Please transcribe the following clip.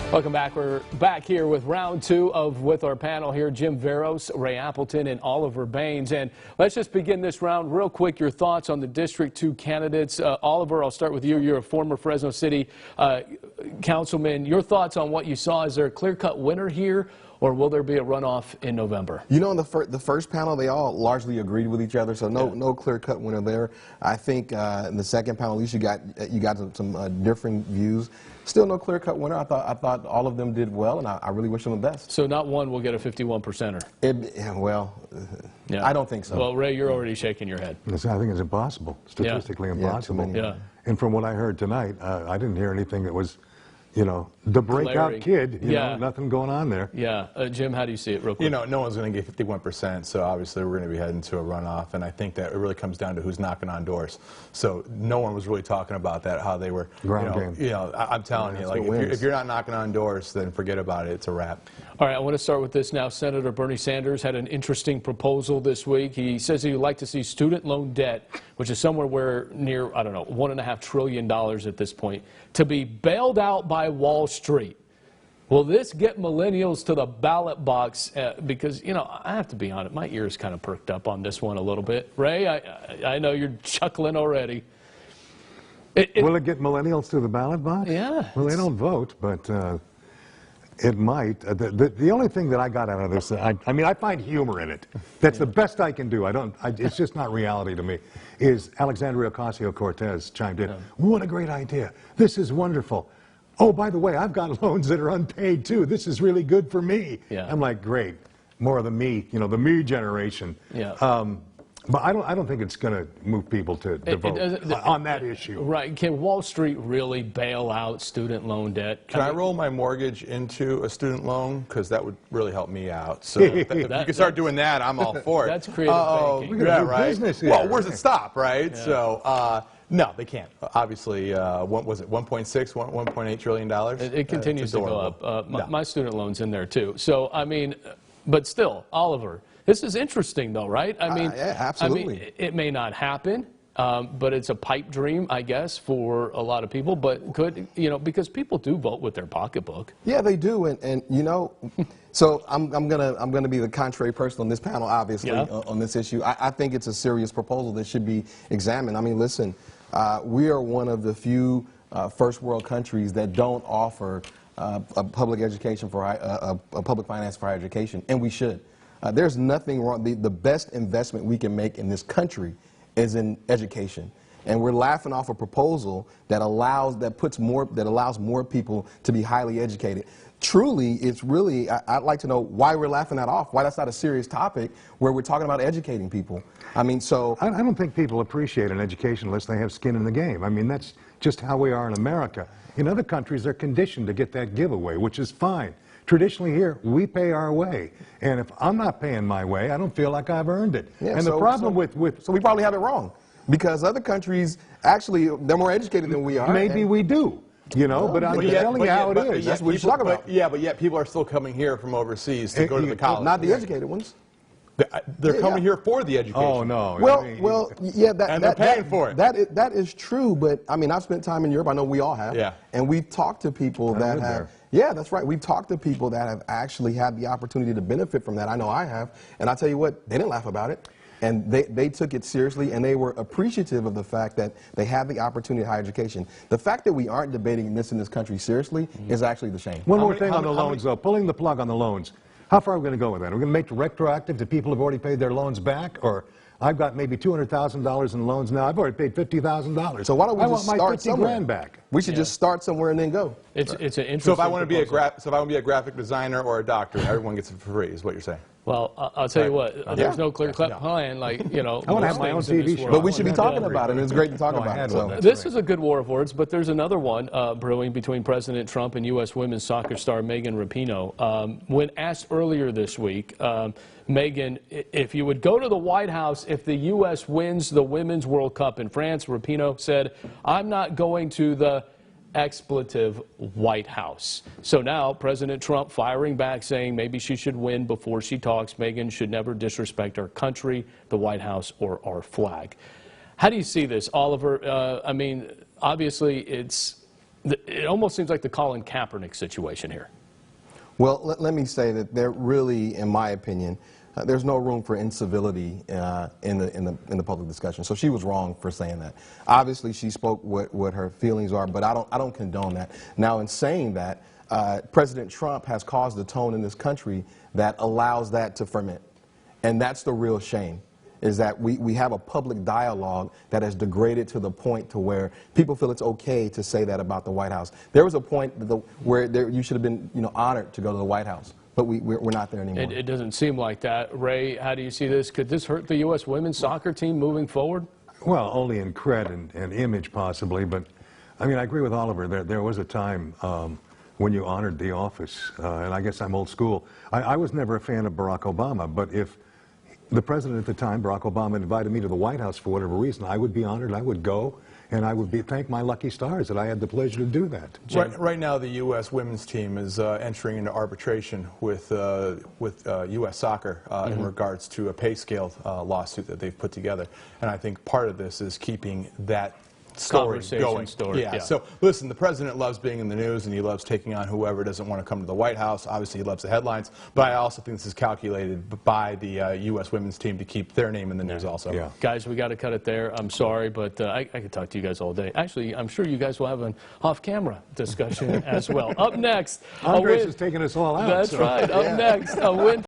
Welcome back. We're back here with round two with our panel here, Jim Veros, Ray Appleton, and Oliver Baines. And let's just begin this round real quick. Your thoughts on the District 2 candidates. Oliver, I'll start with you. You're a former Fresno City councilman. Your thoughts on what you saw. Is there a clear-cut winner here, or will there be a runoff in November? You know, in the first panel, they all largely agreed with each other, so no clear-cut winner there. I think in the second panel, at least you got some differing views. Still no clear-cut winner. I thought all of them did well, and I really wish them the best. So not one will get a 51%er? I don't think so. Well, Ray, you're already shaking your head. I think it's impossible, statistically impossible. Yeah. And from what I heard tonight, I didn't hear anything that was, you know, the breakout kid, you know, nothing going on there. Yeah. Jim, how do you see it real quick? You know, no one's going to get 51%, so obviously we're going to be heading to a runoff, and I think that it really comes down to who's knocking on doors. So no one was really talking about that, how they were, I'm telling you, like, if you're not knocking on doors, then forget about it. It's a wrap. All right, I want to start with this now. Senator Bernie Sanders had an interesting proposal this week. He says he would like to see student loan debt, which is somewhere near, I don't know, $1.5 trillion at this point, to be bailed out by Wall Street. Will this get millennials to the ballot box? Because, you know, I have to be honest, my ears kind of perked up on this one a little bit. Ray, I know you're chuckling already. Will it get millennials to the ballot box? Yeah. Well, they don't vote, but it might. The only thing that I got out of this, I mean, I find humor in it. That's the best I can do. It's just not reality to me. Is Alexandria Ocasio-Cortez chimed in. What a great idea. This is wonderful. Oh, by the way, I've got loans that are unpaid, too. This is really good for me. Yeah. I'm like, great. More of the me, you know, the me generation. Yeah. But I don't think it's going to move people to vote on that issue. Right. Can Wall Street really bail out student loan debt? Can I roll my mortgage into a student loan? Because that would really help me out. So if you can start doing that, I'm all for it. That's creative thinking. We're going to do business here. Well, where's it stop, right? Yeah. So, no, they can't. Obviously, what was it, $1.6, $1.8 trillion? It continues to go up. My student loan's in there, too. So, I mean, but still, Oliver, this is interesting, though, right? I mean, yeah, absolutely. I mean, it may not happen, but it's a pipe dream, I guess, for a lot of people. But could, you know, because people do vote with their pocketbook. Yeah, they do, and you know, so I'm gonna be the contrary person on this panel, obviously, on this issue. I think it's a serious proposal that should be examined. I mean, listen, we are one of the few first world countries that don't offer a public education for a public finance for higher education, and we should. There's nothing wrong. The best investment we can make in this country is in education, and we're laughing off a proposal that allows more people to be highly educated. Truly, it's really, I'd like to know why we're laughing that off. Why that's not a serious topic where we're talking about educating people. I mean, so I don't think people appreciate an education unless they have skin in the game. I mean, that's just how we are in America. In other countries, they're conditioned to get that giveaway, which is fine. Traditionally here, we pay our way. And if I'm not paying my way, I don't feel like I've earned it. Yeah, and the problem So we probably have it wrong. Because other countries, actually, they're more educated than we are. Maybe we do. You know, but I'm just telling you how it is. That's what you talk about. Yeah, but yet people are still coming here from overseas to go to the college. Not the educated ones. They're coming here for the education. Oh, no. Well, yeah, and they're paying for it. That is true, but, I mean, I've spent time in Europe. I know we all have. Yeah. And we've talked to people that have... Yeah, that's right. We've talked to people that have actually had the opportunity to benefit from that. I know I have. And I'll tell you what, they didn't laugh about it. And they took it seriously, and they were appreciative of the fact that they had the opportunity of higher education. The fact that we aren't debating this in this country seriously is actually the shame. One more thing on the loans, though. Pulling the plug on the loans. How far are we going to go with that? Are we going to make it retroactive to people who have already paid their loans back? Or I've got maybe $200,000 in loans now. I've already paid $50,000. So why don't we just start somewhere? I want my 50 grand back. We should just start somewhere and then go. It's an interesting So if I want to be a graphic designer or a doctor, everyone gets it for free, is what you're saying. Well, I'll tell you what, there's no clear-cut plan, like, you know. I want to have my own TV show. But we should be talking about it, and it's great to talk about it. So. This is a good war of words, but there's another one brewing between President Trump and U.S. women's soccer star Megan Rapinoe. When asked earlier this week, Megan, if you would go to the White House if the U.S. wins the Women's World Cup in France, Rapinoe said, I'm not going to the expletive White House. So now President Trump firing back, saying maybe she should win before she talks. Megan should never disrespect our country, the White House, or our flag. How do you see this, Oliver? I mean, obviously it's it almost seems like the Colin Kaepernick situation here. Well, let me say that there really, in my opinion, there's no room for incivility in the public discussion. So she was wrong for saying that. Obviously, she spoke what her feelings are, but I don't condone that. Now, in saying that, President Trump has caused a tone in this country that allows that to ferment, and that's the real shame. Is that we have a public dialogue that has degraded to the point to where people feel it's okay to say that about the White House. There was a point where you should have been, honored to go to the White House, but we're not there anymore. It doesn't seem like that. Ray, how do you see this? Could this hurt the U.S. women's soccer team moving forward? Well, only in cred and image possibly, but I mean, I agree with Oliver. There was a time when you honored the office, and I guess I'm old school. I was never a fan of Barack Obama, but if the president at the time, Barack Obama, invited me to the White House for whatever reason, I would be honored, I would go, and I would thank my lucky stars that I had the pleasure to do that. Right now, the U.S. women's team is entering into arbitration with U.S. Soccer in regards to a pay scale lawsuit that they've put together. And I think part of this is keeping that story going. Yeah. So listen, the president loves being in the news and he loves taking on whoever doesn't want to come to the White House. Obviously, he loves the headlines, but I also think this is calculated by the U.S. women's team to keep their name in the news also. Yeah. Guys, we got to cut it there. I'm sorry, but I could talk to you guys all day. Actually, I'm sure you guys will have an off-camera discussion as well. Up next, Andres is taking us all out. That's right. Up next, a win.